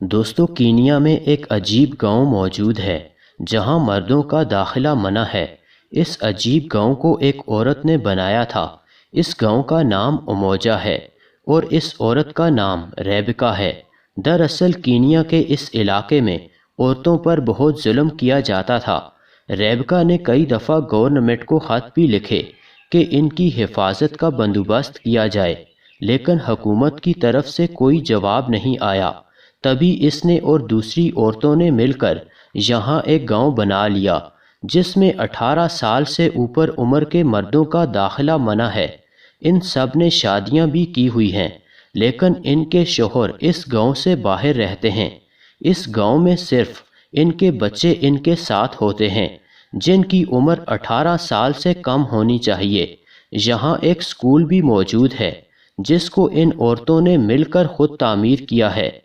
دوستو کینیا میں ایک عجیب گاؤں موجود ہے جہاں مردوں کا داخلہ منع ہے۔ اس عجیب گاؤں کو ایک عورت نے بنایا تھا۔ اس گاؤں کا نام اموجا ہے اور اس عورت کا نام ریبکا ہے۔ دراصل کینیا کے اس علاقے میں عورتوں پر بہت ظلم کیا جاتا تھا۔ ریبکا نے کئی دفعہ گورنمنٹ کو خط بھی لکھے کہ ان کی حفاظت کا بندوبست کیا جائے، لیکن حکومت کی طرف سے کوئی جواب نہیں آیا۔ تبھی اس نے اور دوسری عورتوں نے مل کر یہاں ایک گاؤں بنا لیا جس میں 18 سال سے اوپر عمر کے مردوں کا داخلہ منع ہے۔ ان سب نے شادیاں بھی کی ہوئی ہیں، لیکن ان کے شوہر اس گاؤں سے باہر رہتے ہیں۔ اس گاؤں میں صرف ان کے بچے ان کے ساتھ ہوتے ہیں جن کی عمر 18 سال سے کم ہونی چاہیے۔ یہاں ایک سکول بھی موجود ہے جس کو ان عورتوں نے مل کر خود تعمیر کیا ہے۔